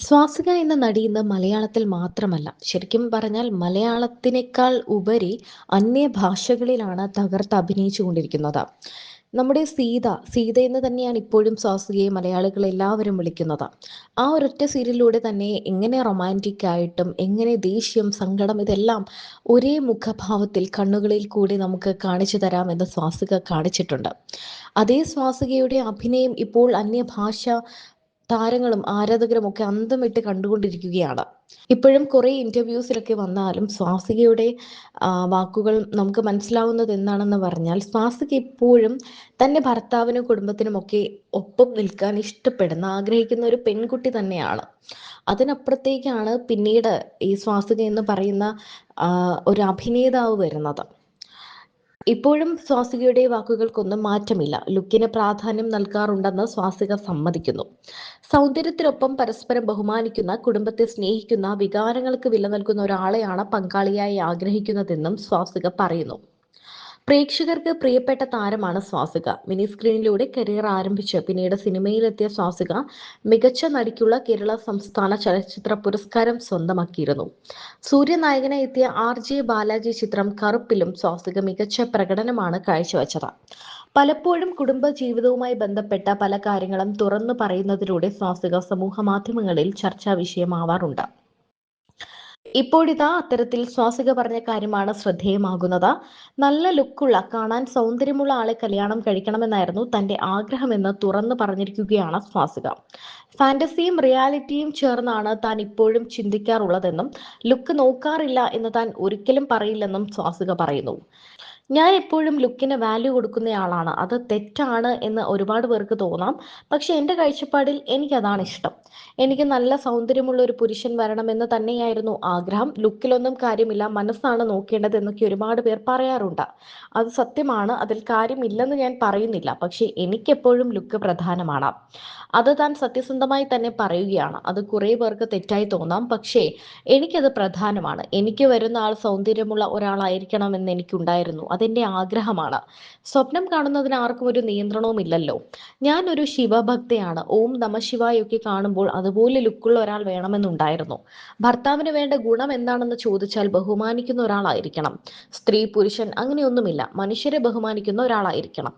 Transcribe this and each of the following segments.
സ്വാസിക എന്ന നടി ഇന്ന് മലയാളത്തിൽ മാത്രമല്ല, ശരിക്കും പറഞ്ഞാൽ മലയാളത്തിനേക്കാൾ ഉപരി അന്യഭാഷകളിലാണ് തകർത്ത് അഭിനയിച്ചുകൊണ്ടിരിക്കുന്നത്. നമ്മുടെ സീത എന്ന് തന്നെയാണ് ഇപ്പോഴും സ്വാസികയെ മലയാളികൾ എല്ലാവരും വിളിക്കുന്നത്. ആ ഒരൊറ്റ സീരിയലിലൂടെ തന്നെ എങ്ങനെ റൊമാൻറ്റിക് ആയിട്ടും എങ്ങനെ ദേഷ്യം, സങ്കടം ഇതെല്ലാം ഒരേ മുഖഭാവത്തിൽ കണ്ണുകളിൽ കൂടി നമുക്ക് കാണിച്ചു തരാമെന്ന് സ്വാസിക കാണിച്ചിട്ടുണ്ട്. അതേ സ്വാസികയുടെ അഭിനയം ഇപ്പോൾ അന്യഭാഷ താരങ്ങളും ആരാധകരും ഒക്കെ അന്തം വിട്ട് കണ്ടുകൊണ്ടിരിക്കുകയാണ്. ഇപ്പോഴും കുറേ ഇന്റർവ്യൂസിലൊക്കെ വന്നാലും സ്വാസികയുടെ വാക്കുകൾ നമുക്ക് മനസ്സിലാവുന്നത് എന്താണെന്ന് പറഞ്ഞാൽ, സ്വാസിക ഇപ്പോഴും തന്റെ ഭർത്താവിനും കുടുംബത്തിനുമൊക്കെ ഒപ്പം നിൽക്കാൻ ഇഷ്ടപ്പെടുന്ന, ആഗ്രഹിക്കുന്ന ഒരു പെൺകുട്ടി തന്നെയാണ്. അതിനപ്പുറത്തേക്കാണ് പിന്നീട് ഈ സ്വാസിക എന്ന് പറയുന്ന ഒരു അഭിനേതാവ് വരുന്നത്. ഇപ്പോഴും സ്വാസികയുടെ വാക്കുകൾക്കൊന്നും മാറ്റമില്ല. ലുക്കിന് പ്രാധാന്യം നൽകാറുണ്ടെന്ന് സ്വാസിക സമ്മതിക്കുന്നു. സൗന്ദര്യത്തിനൊപ്പം പരസ്പരം ബഹുമാനിക്കുന്ന, കുടുംബത്തെ സ്നേഹിക്കുന്ന, വികാരങ്ങൾക്ക് വില നൽകുന്ന ഒരാളെയാണ് പങ്കാളിയായി ആഗ്രഹിക്കുന്നതെന്നും സ്വാസിക പറയുന്നു. പ്രേക്ഷകർക്ക് പ്രിയപ്പെട്ട താരമാണ് സ്വാസിക. മിനി സ്ക്രീനിലൂടെ കരിയർ ആരംഭിച്ച് പിന്നീട് സിനിമയിലെത്തിയ സ്വാസിക മികച്ച നടിക്കുള്ള കേരള സംസ്ഥാന ചലച്ചിത്ര പുരസ്കാരം സ്വന്തമാക്കിയിരുന്നു. സൂര്യനായകനായി എത്തിയ RJ ബാലാജി ചിത്രം കറുപ്പിലും സ്വാസിക മികച്ച പ്രകടനമാണ് കാഴ്ചവെച്ചത്. പലപ്പോഴും കുടുംബ ജീവിതവുമായി ബന്ധപ്പെട്ട പല കാര്യങ്ങളും തുറന്നു പറയുന്നതിലൂടെ സ്വാസിക സമൂഹ മാധ്യമങ്ങളിൽ ചർച്ചാ വിഷയമാവാറുണ്ട്. ഇപ്പോഴിതാ അത്തരത്തിൽ സ്വാസിക പറഞ്ഞ കാര്യമാണ് ശ്രദ്ധേയമാകുന്നത്. നല്ല ലുക്കുള്ള, കാണാൻ സൗന്ദര്യമുള്ള ആളെ കല്യാണം കഴിക്കണമെന്നായിരുന്നു തന്റെ ആഗ്രഹമെന്ന് തുറന്നു പറഞ്ഞിരിക്കുകയാണ് സ്വാസിക. ഫാന്റസിയും റിയാലിറ്റിയും ചേർന്നാണ് താൻ ഇപ്പോഴും ചിന്തിക്കാറുള്ളതെന്നും ലുക്ക് നോക്കാറില്ല എന്ന് താൻ ഒരിക്കലും പറയില്ലെന്നും സ്വാസിക പറയുന്നു. ഞാൻ എപ്പോഴും ലുക്കിന് വാല്യൂ കൊടുക്കുന്നയാളാണ്. അത് തെറ്റാണ് എന്ന് ഒരുപാട് പേർക്ക് തോന്നാം. പക്ഷെ എൻ്റെ കാഴ്ചപ്പാടിൽ എനിക്കതാണ് ഇഷ്ടം. എനിക്ക് നല്ല സൗന്ദര്യമുള്ള ഒരു പുരുഷൻ വരണമെന്ന് തന്നെയായിരുന്നു ആഗ്രഹം. ലുക്കിലൊന്നും കാര്യമില്ല, മനസ്സാണ് നോക്കേണ്ടത് എന്നൊക്കെ ഒരുപാട് പേർ പറയാറുണ്ട്. അത് സത്യമാണ്. അതിൽ കാര്യമില്ലെന്ന് ഞാൻ പറയുന്നില്ല. പക്ഷെ എനിക്കെപ്പോഴും ലുക്ക് പ്രധാനമാണ്. അത് താൻ സത്യസന്ധമായി തന്നെ പറയുകയാണ്. അത് കുറേ പേർക്ക് തെറ്റായി തോന്നാം. പക്ഷേ എനിക്കത് പ്രധാനമാണ്. എനിക്ക് വരുന്ന ആൾ സൗന്ദര്യമുള്ള ഒരാളായിരിക്കണമെന്ന് എനിക്കുണ്ടായിരുന്നു. അതെന്റെ ആഗ്രഹമാണ്. സ്വപ്നം കാണുന്നതിന് ആർക്കും ഒരു നിയന്ത്രണവുമില്ലല്ലോ. ഞാനൊരു ശിവഭക്തയാണ്. ഓം നമഃ ശിവായ ഒക്കെ കാണുമ്പോൾ അതുപോലെ ലുക്കുള്ള ഒരാൾ വേണമെന്നുണ്ടായിരുന്നു. ഭർത്താവിന് വേണ്ട ഗുണം എന്താണെന്ന് ചോദിച്ചാൽ ബഹുമാനിക്കുന്ന ഒരാളായിരിക്കണം. സ്ത്രീ പുരുഷൻ അങ്ങനെയൊന്നുമില്ല. മനുഷ്യരെ ബഹുമാനിക്കുന്ന ഒരാളായിരിക്കണം.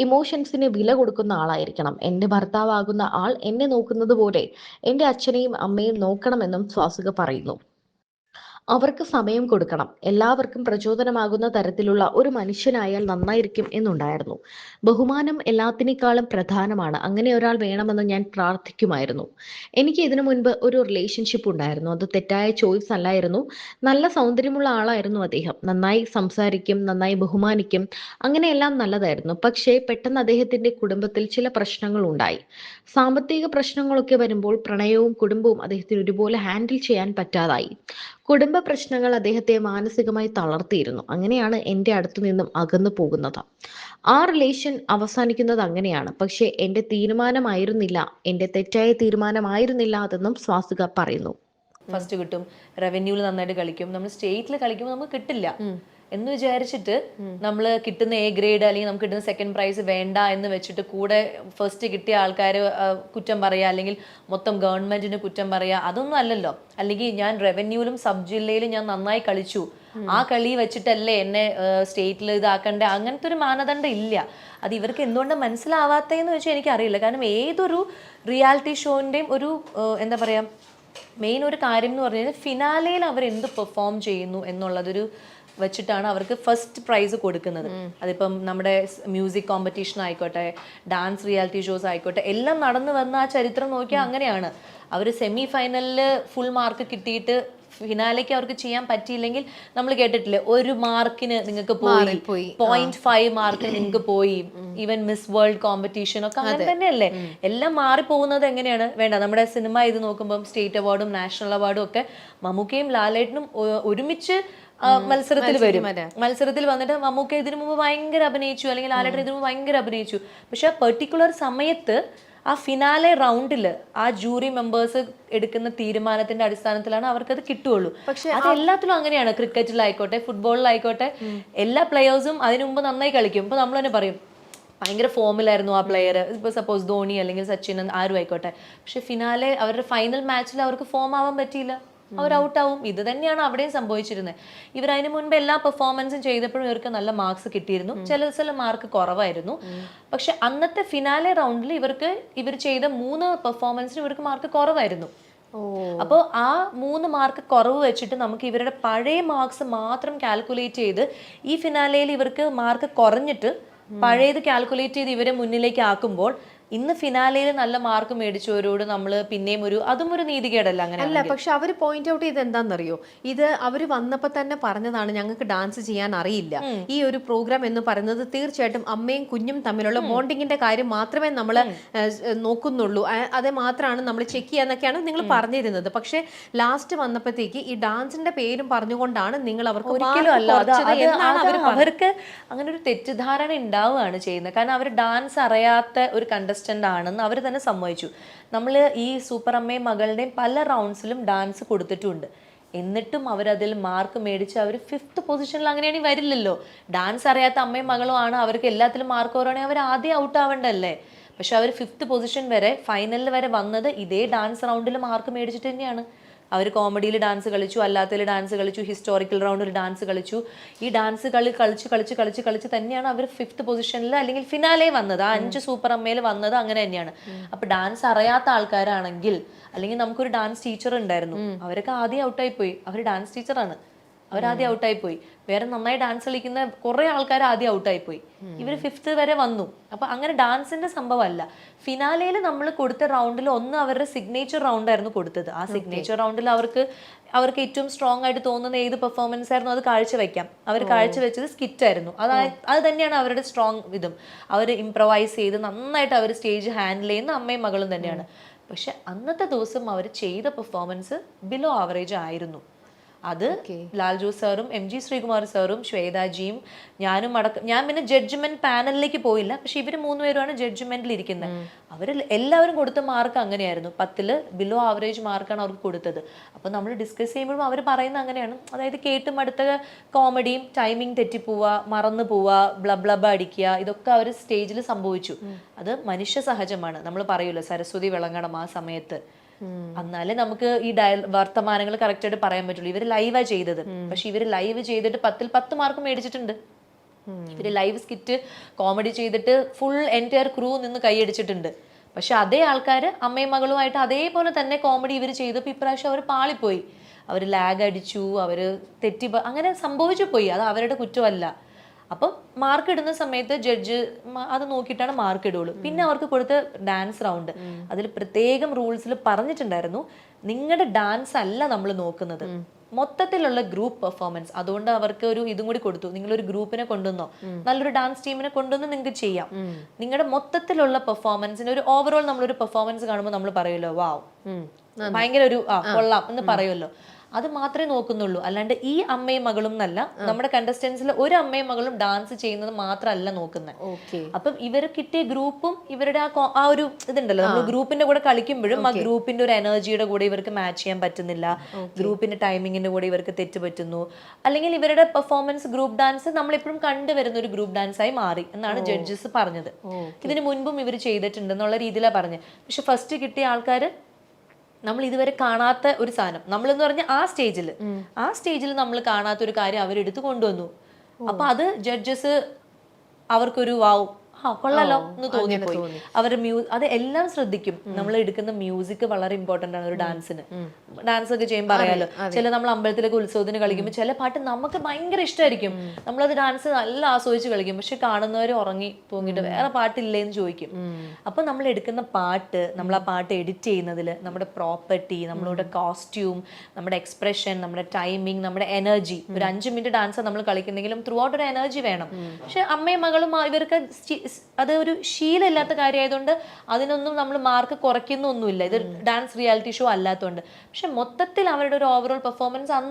ഇമോഷൻസിന് വില കൊടുക്കുന്ന ആളായിരിക്കണം. എന്റെ ഭർത്താവാകുന്ന ആൾ എന്നെ നോക്കുന്നത് പോലെ എന്റെ അച്ഛനെയും അമ്മയും നോക്കണമെന്നും സ്വാസിക പറയുന്നു. അവർക്ക് സമയം കൊടുക്കണം. എല്ലാവർക്കും പ്രചോദനമാകുന്ന തരത്തിലുള്ള ഒരു മനുഷ്യനായാൽ നന്നായിരിക്കും എന്നുണ്ടായിരുന്നു. ബഹുമാനം എല്ലാത്തിനേക്കാളും പ്രധാനമാണ്. അങ്ങനെ ഒരാൾ വേണമെന്ന് ഞാൻ പ്രാർത്ഥിക്കുമായിരുന്നു. എനിക്ക് ഇതിനു മുൻപ് ഒരു റിലേഷൻഷിപ്പ് ഉണ്ടായിരുന്നു. അത് തെറ്റായ ചോയ്സ് അല്ലായിരുന്നു. നല്ല സൗന്ദര്യമുള്ള ആളായിരുന്നു അദ്ദേഹം. നന്നായി സംസാരിക്കും, നന്നായി ബഹുമാനിക്കും, അങ്ങനെയെല്ലാം നല്ലതായിരുന്നു. പക്ഷേ പെട്ടെന്ന് അദ്ദേഹത്തിന്റെ കുടുംബത്തിൽ ചില പ്രശ്നങ്ങൾ ഉണ്ടായി. സാമ്പത്തിക പ്രശ്നങ്ങളൊക്കെ വരുമ്പോൾ പ്രണയവും കുടുംബവും അദ്ദേഹത്തിന് ഒരുപോലെ ഹാൻഡിൽ ചെയ്യാൻ പറ്റാതായി. കുടുംബ പ്രശ്നങ്ങൾ അദ്ദേഹത്തെ മാനസികമായി തളർത്തിയിരുന്നു. അങ്ങനെയാണ് എൻ്റെ അടുത്തു നിന്നും അകന്നു പോകുന്നത്. ആ റിലേഷൻ അവസാനിക്കുന്നത് അങ്ങനെയാണ്. പക്ഷേ എൻ്റെ തീരുമാനമായിരുന്നില്ല, എൻ്റെ തെറ്റായ തീരുമാനമായിരുന്നില്ല അതെന്നും സ്വാസിക പറയുന്നു. ഫസ്റ്റ് കിട്ടും, റവന്യൂല് നന്നായിട്ട് കളിക്കും, നമ്മൾ സ്റ്റേറ്റിൽ കളിക്കുമ്പോൾ നമുക്ക് കിട്ടില്ല എന്ന് വിചാരിച്ചിട്ട് നമ്മൾ കിട്ടുന്ന A ഗ്രേഡ് അല്ലെങ്കിൽ നമുക്ക് കിട്ടുന്ന സെക്കൻഡ് പ്രൈസ് വേണ്ട എന്ന് വെച്ചിട്ട് കൂടെ ഫസ്റ്റ് കിട്ടിയ ആൾക്കാർ കുറ്റം പറയുക, അല്ലെങ്കിൽ മൊത്തം ഗവൺമെന്റിന് കുറ്റം പറയുക, അതൊന്നും അല്ലല്ലോ. അല്ലെങ്കിൽ ഞാൻ റവന്യൂലും സബ് ജില്ലയിലും ഞാൻ നന്നായി കളിച്ചു, ആ കളി വെച്ചിട്ടല്ലേ എന്നെ സ്റ്റേറ്റിൽ ഇതാക്കണ്ട, അങ്ങനത്തെ ഒരു മാനദണ്ഡം ഇല്ല. അത് ഇവർക്ക് എന്തുകൊണ്ട് മനസ്സിലാവാത്തതെന്ന് വെച്ചാൽ എനിക്കറിയില്ല. കാരണം ഏതൊരു റിയാലിറ്റി ഷോൻ്റെയും ഒരു എന്താ പറയുക, മെയിൻ ഒരു കാര്യം എന്ന് പറഞ്ഞു കഴിഞ്ഞാൽ ഫിനാലയിൽ അവർ എന്ത് പെർഫോം ചെയ്യുന്നു എന്നുള്ളതൊരു വെച്ചിട്ടാണ് അവർക്ക് ഫസ്റ്റ് പ്രൈസ് കൊടുക്കുന്നത്. അതിപ്പം നമ്മുടെ മ്യൂസിക് കോമ്പറ്റീഷൻ ആയിക്കോട്ടെ, ഡാൻസ് റിയാലിറ്റി ഷോസ് ആയിക്കോട്ടെ, എല്ലാം നടന്നു വന്ന ആ ചരിത്രം നോക്കിയാൽ അങ്ങനെയാണ്. അവർ സെമി ഫൈനലിൽ ഫുൾ മാർക്ക് കിട്ടിയിട്ട് ഫിനാലേക്ക് അവർക്ക് ചെയ്യാൻ പറ്റിയില്ലെങ്കിൽ നമ്മൾ കേട്ടിട്ടില്ലേ, 1 മാർക്കിന് നിങ്ങൾക്ക് പോയി, 0.5 മാർക്കിന് നിങ്ങൾക്ക് പോയി. ഈവൻ മിസ് വേൾഡ് കോമ്പറ്റീഷൻ ഒക്കെ അങ്ങനെ തന്നെയല്ലേ. എല്ലാം മാറിപ്പോകുന്നത് എങ്ങനെയാണ്? വേണ്ട, നമ്മുടെ സിനിമ ഇത് നോക്കുമ്പോൾ സ്റ്റേറ്റ് അവാർഡും നാഷണൽ അവാർഡും ഒക്കെ മമ്മൂക്കയും ലാലേട്ടനും ഒരുമിച്ച് മത്സരത്തിൽ വരും. മത്സരത്തിൽ വന്നിട്ട് മമ്മൂക്ക ഇതിനു മുമ്പ് ഭയങ്കര അഭിനയിച്ചു, അല്ലെങ്കിൽ ലാലേട്ടൻ ഇതിനു മുമ്പ് ഭയങ്കര അഭിനയിച്ചു. പക്ഷെ ആ പെർട്ടിക്കുലർ സമയത്ത് ആ ഫിനാലെ റൗണ്ടിൽ ആ ജൂറി മെമ്പേഴ്സ് എടുക്കുന്ന തീരുമാനത്തിന്റെ അടിസ്ഥാനത്തിലാണ് അവർക്കത് കിട്ടുകയുള്ളൂ. പക്ഷെ അത് എല്ലാത്തിലും അങ്ങനെയാണ്. ക്രിക്കറ്റിലായിക്കോട്ടെ, ഫുട്ബോളിലായിക്കോട്ടെ, എല്ലാ പ്ലെയേഴ്സും അതിനു മുമ്പ് നന്നായി കളിക്കും. ഇപ്പൊ നമ്മൾ തന്നെ പറയും, ഭയങ്കര ഫോമിലായിരുന്നു ആ പ്ലെയർ. ഇപ്പോൾ സപ്പോസ് ധോണി അല്ലെങ്കിൽ സച്ചിൻ ആരും ആയിക്കോട്ടെ. പക്ഷെ ഫിനാലെ അവരുടെ ഫൈനൽ മാച്ചിൽ അവർക്ക് ഫോം ആവാൻ പറ്റിയില്ല, അവർ ഔട്ടാവും. ഇത് തന്നെയാണ് അവിടെയും സംഭവിച്ചിരുന്നത്. ഇവർ അതിന് മുൻപ് എല്ലാ പെർഫോമൻസും ചെയ്തപ്പോഴും ഇവർക്ക് നല്ല മാർക്സ് കിട്ടിയിരുന്നു, ചില മാർക്ക് കുറവായിരുന്നു. പക്ഷെ അന്നത്തെ ഫിനാലെ റൗണ്ടിൽ ഇവർ ചെയ്ത 3 പെർഫോമൻസിന് ഇവർക്ക് മാർക്ക് കുറവായിരുന്നു. അപ്പോൾ ആ 3 മാർക്ക് കുറവ് വെച്ചിട്ട് നമുക്ക് ഇവരുടെ പഴയ മാർക്സ് മാത്രം കാൽക്കുലേറ്റ് ചെയ്ത് ഈ ഫിനാലയിൽ ഇവർക്ക് മാർക്ക് കുറഞ്ഞിട്ട് പഴയത് കാൽക്കുലേറ്റ് ചെയ്ത് ഇവരെ മുന്നിലേക്ക് ആക്കുമ്പോൾ ഇന്ന് ഫിനാലയിൽ നല്ല മാർക്ക് മേടിച്ചവരോട് നമ്മൾ പിന്നെയും അതും ഒരു നീതികേടല്ല. അങ്ങനെ അല്ല, പക്ഷെ അവർ പോയിന്റ് ഔട്ട് ചെയ്ത് എന്താണെന്നറിയോ, ഇത് അവർ വന്നപ്പോൾ തന്നെ പറഞ്ഞതാണ് ഞങ്ങൾക്ക് ഡാൻസ് ചെയ്യാൻ അറിയില്ല. ഈ ഒരു പ്രോഗ്രാം എന്ന് പറയുന്നത് തീർച്ചയായിട്ടും അമ്മയും കുഞ്ഞും തമ്മിലുള്ള ബോണ്ടിങ്ങിന്റെ കാര്യം മാത്രമേ നമ്മൾ നോക്കുന്നുള്ളൂ, അതേ മാത്രമാണ് നമ്മൾ ചെക്ക് ചെയ്യാന്നൊക്കെയാണ് നിങ്ങൾ പറഞ്ഞിരുന്നത്. പക്ഷെ ലാസ്റ്റ് വന്നപ്പോഴത്തേക്ക് ഈ ഡാൻസിന്റെ പേരും പറഞ്ഞുകൊണ്ടാണ് നിങ്ങൾ അവർക്ക് അവർക്ക് അങ്ങനെ ഒരു തെറ്റിദ്ധാരണ ഉണ്ടാവുകയാണ് ചെയ്യുന്നത്. കാരണം അവർ ഡാൻസ് അറിയാത്ത ഒരു കണ്ടസ്റ്റന്റ് ആണെന്ന് അവർ തന്നെ സമ്മതിച്ചു. നമ്മൾ ഈ സൂപ്പർ അമ്മയും മകളുടെയും പല റൗണ്ട്സിലും ഡാൻസ് കൊടുത്തിട്ടുണ്ട്, എന്നിട്ടും അവരതിൽ മാർക്ക് മേടിച്ച് അവർ 5th പൊസിഷനിൽ അങ്ങനെയാണെങ്കിൽ വരില്ലല്ലോ. ഡാൻസ് അറിയാത്ത അമ്മയും മകളും ആണ്, അവർക്ക് എല്ലാത്തിലും മാർക്ക് കുറവാണെങ്കിൽ അവർ ആദ്യം ഔട്ട് ആവേണ്ടല്ലേ. പക്ഷെ അവർ 5th പൊസിഷൻ വരെ ഫൈനലിൽ വരെ വന്നത് ഇതേ ഡാൻസ് റൗണ്ടിൽ മാർക്ക് മേടിച്ചിട്ട് തന്നെയാണ്. അവർ കോമഡിയിൽ ഡാൻസ് കളിച്ചു, അല്ലാത്തതിൽ ഡാൻസ് കളിച്ചു, ഹിസ്റ്റോറിക്കൽ റൗണ്ടിൽ ഡാൻസ് കളിച്ചു. ഈ ഡാൻസ് കളിച്ച് തന്നെയാണ് അവർ 5th പൊസിഷനിൽ അല്ലെങ്കിൽ ഫിനാലെ വന്നത്. ആ 5 സൂപ്പർ അമ്മയിൽ വന്നത് അങ്ങനെ തന്നെയാണ്. അപ്പൊ ഡാൻസ് അറിയാത്ത ആൾക്കാരാണെങ്കിൽ, അല്ലെങ്കിൽ നമുക്കൊരു ഡാൻസ് ടീച്ചർ ഉണ്ടായിരുന്നു, അവരൊക്കെ ആദ്യം ഔട്ടായി പോയി. അവർ ഡാൻസ് ടീച്ചറാണ്, അവരാദ്യം ഔട്ടായി പോയി. വേറെ നന്നായി ഡാൻസ് കളിക്കുന്ന കുറെ ആൾക്കാർ ആദ്യം ഔട്ടായി പോയി. ഇവർ 5th വരെ വന്നു. അപ്പൊ അങ്ങനെ ഡാൻസിന്റെ സംഭവമല്ല. ഫിനാലയിൽ നമ്മൾ കൊടുത്ത റൗണ്ടിൽ ഒന്ന് അവരുടെ സിഗ്നേച്ചർ റൗണ്ട് ആയിരുന്നു കൊടുത്തത്. ആ സിഗ്നേച്ചർ റൗണ്ടിൽ അവർക്ക് ഏറ്റവും സ്ട്രോങ് ആയിട്ട് തോന്നുന്ന ഏത് പെർഫോമൻസ് ആയിരുന്നു അത് കാഴ്ചവെക്കാം. അവർ കാഴ്ചവെച്ചത് സ്കിറ്റ് ആയിരുന്നു. അത് തന്നെയാണ് അവരുടെ സ്ട്രോങ് ഇതും. അവർ ഇംപ്രവൈസ് ചെയ്ത് നന്നായിട്ട് അവർ സ്റ്റേജ് ഹാൻഡിൽ ചെയ്യുന്ന അമ്മയും മകളും തന്നെയാണ്. പക്ഷെ അന്നത്തെ ദിവസം അവർ ചെയ്ത പെർഫോമൻസ് ബിലോ ആവറേജ് ആയിരുന്നു. അത് ലാൽ ജോസ് സാറും MG ശ്രീകുമാർ സാറും ശ്വേതാജിയും ഞാനും ഞാൻ പിന്നെ ജഡ്ജ്മെന്റ് പാനലിലേക്ക് പോയില്ല. പക്ഷെ ഇവർ 3 പേരുമാണ് ജഡ്ജ്മെന്റിൽ ഇരിക്കുന്നത്. എല്ലാവരും കൊടുത്ത മാർക്ക് അങ്ങനെയായിരുന്നു. 10ൽ ബിലോ ആവറേജ് മാർക്കാണ് അവർക്ക് കൊടുത്തത്. അപ്പൊ നമ്മൾ ഡിസ്കസ് ചെയ്യുമ്പോഴും അവർ പറയുന്നത് അങ്ങനെയാണ്. അതായത് കേട്ടും അടുത്ത കോമഡിയും ടൈമിങ് തെറ്റിപ്പോവുക, മറന്നു പോവുക, ബ്ലബ്ലബ അടിക്കുക, ഇതൊക്കെ അവർ സ്റ്റേജിൽ സംഭവിച്ചു. അത് മനുഷ്യ സഹജമാണ്. നമ്മൾ പറയൂല്ലോ സരസ്വതി വിളങ്ങണം ആ സമയത്ത്, എന്നാലേ നമുക്ക് ഈ വർത്തമാനങ്ങൾ കറക്റ്റ് ആയിട്ട് പറയാൻ പറ്റുള്ളൂ. ഇവര് ലൈവാ ചെയ്തത്. പക്ഷെ ഇവര് ലൈവ് ചെയ്തിട്ട് 10ൽ 10 മാർക്ക് മേടിച്ചിട്ടുണ്ട്. ഇവര് ലൈവ് സ്കിറ്റ് കോമഡി ചെയ്തിട്ട് ഫുൾ എൻറ്റയർ ക്രൂ നിന്ന് കൈയടിച്ചിട്ടുണ്ട്. പക്ഷെ അതേ ആൾക്കാർ അമ്മയും മകളുമായിട്ട് അതേപോലെ തന്നെ കോമഡി ഇവർ ചെയ്തപ്പോൾ ഇപ്രാവശ്യം അവർ പാളിപ്പോയി. അവർ ലാഗ് അടിച്ചു, അവർ അങ്ങനെ സംഭവിച്ചു പോയി. അത് അവരുടെ കുറ്റമല്ല. അപ്പം മാർക്ക് ഇടുന്ന സമയത്ത് ജഡ്ജ് അത് നോക്കിയിട്ടാണ് മാർക്ക് ഇടുള്ളൂ. പിന്നെ അവർക്ക് കൊടുത്ത ഡാൻസ് റൗണ്ട്, അതിൽ പ്രത്യേകം റൂൾസിൽ പറഞ്ഞിട്ടുണ്ടായിരുന്നു, നിങ്ങളുടെ ഡാൻസ് അല്ല നമ്മൾ നോക്കുന്നത്, മൊത്തത്തിലുള്ള ഗ്രൂപ്പ് പെർഫോമൻസ്. അതുകൊണ്ട് അവർക്ക് ഒരു ഇതും കൂടി കൊടുത്തു, നിങ്ങളൊരു ഗ്രൂപ്പിനെ കൊണ്ടുവന്നോ, നല്ലൊരു ഡാൻസ് ടീമിനെ കൊണ്ടുവന്ന് നിങ്ങൾക്ക് ചെയ്യാം. നിങ്ങളുടെ മൊത്തത്തിലുള്ള പെർഫോമൻസിന് ഒരു ഓവറോൾ നമ്മളൊരു പെർഫോമൻസ് കാണുമ്പോൾ നമ്മൾ പറയുമല്ലോ വാവ് ഭയങ്കര ഒരു കൊള്ളാം എന്ന് പറയുമല്ലോ. അത് മാത്രമേ നോക്കുന്നുള്ളൂ. അല്ലാണ്ട് ഈ അമ്മയും മകളും എന്നല്ല, നമ്മുടെ കണ്ടസ്റ്റൻസിൽ ഒരു അമ്മയും മകളും ഡാൻസ് ചെയ്യുന്നത് മാത്രമല്ല നോക്കുന്നത്. അപ്പം ഇവർ കിട്ടിയ ഗ്രൂപ്പും ഇവരുടെ ആ ഒരു ഇതുണ്ടല്ലോ, നമ്മൾ ഗ്രൂപ്പിന്റെ കൂടെ കളിക്കുമ്പോഴും ആ ഗ്രൂപ്പിന്റെ ഒരു എനർജിയുടെ കൂടെ ഇവർക്ക് മാച്ച് ചെയ്യാൻ പറ്റുന്നില്ല, ഗ്രൂപ്പിന്റെ ടൈമിങ്ങിന്റെ കൂടെ ഇവർക്ക് തെറ്റ് പറ്റുന്നു, അല്ലെങ്കിൽ ഇവരുടെ പെർഫോമൻസ് ഗ്രൂപ്പ് ഡാൻസ് നമ്മളെപ്പോഴും കണ്ടുവരുന്ന ഒരു ഗ്രൂപ്പ് ഡാൻസ് ആയി മാറി എന്നാണ് ജഡ്ജസ് പറഞ്ഞത്. ഇതിനു മുൻപും ഇവർ ചെയ്തിട്ടുണ്ട് എന്നുള്ള രീതിയിലാണ് പറഞ്ഞത്. പക്ഷെ ഫസ്റ്റ് കിട്ടിയ ആൾക്കാർ നമ്മൾ ഇതുവരെ കാണാത്ത ഒരു സാധനം, നമ്മളെന്ന് പറഞ്ഞ ആ സ്റ്റേജിൽ നമ്മൾ കാണാത്ത ഒരു കാര്യം അവരെടുത്ത് കൊണ്ടുവന്നു. അപ്പൊ അത് ജഡ്ജസ് അവർക്കൊരു വാവ് കൊള്ളാലോ എന്ന് തോന്നിപ്പോയി. അവരുടെ അത് എല്ലാം ശ്രദ്ധിക്കും. നമ്മൾ എടുക്കുന്ന മ്യൂസിക് വളരെ ഇമ്പോർട്ടന്റ് ആണ് ഒരു ഡാൻസിന്. ഡാൻസ് ഒക്കെ ചെയ്യുമ്പോൾ അറിയാലോ, ചില നമ്മൾ അമ്പലത്തിലൊക്കെ ഉത്സവത്തിന് കളിക്കുമ്പോൾ ചില പാട്ട് നമുക്ക് ഭയങ്കര ഇഷ്ടമായിരിക്കും, നമ്മളത് ഡാൻസ് നല്ല ആസ്വദിച്ച് കളിക്കും. പക്ഷെ കാണുന്നവർ ഉറങ്ങി തൂങ്ങിട്ട് വേറെ പാട്ടില്ലേന്ന് ചോദിക്കും. അപ്പൊ നമ്മൾ എടുക്കുന്ന പാട്ട്, നമ്മൾ ആ പാട്ട് എഡിറ്റ് ചെയ്യുന്നതിൽ നമ്മുടെ പ്രോപ്പർട്ടി, നമ്മളുടെ കോസ്റ്റ്യൂം, നമ്മുടെ എക്സ്പ്രഷൻ, നമ്മുടെ ടൈമിങ്, നമ്മുടെ എനർജി, ഒരു 5 മിനിറ്റ് ഡാൻസ് നമ്മൾ കളിക്കുന്നെങ്കിലും ത്രൂ ഔട്ട് ഒരു എനർജി വേണം. പക്ഷെ അമ്മയും മകളും ഇവർക്ക് അത് ഒരു ശീലമില്ലാത്ത കാര്യമായതുകൊണ്ട് അതിനൊന്നും നമ്മൾ മാർക്ക് കുറയ്ക്കുന്നൊന്നുമില്ല. ഇത് ഡാൻസ് റിയാലിറ്റി ഷോ അല്ലാത്തതുകൊണ്ട്. പക്ഷെ മൊത്തത്തിൽ അവരുടെ ഒരു ഓവറോൾ പെർഫോമൻസ്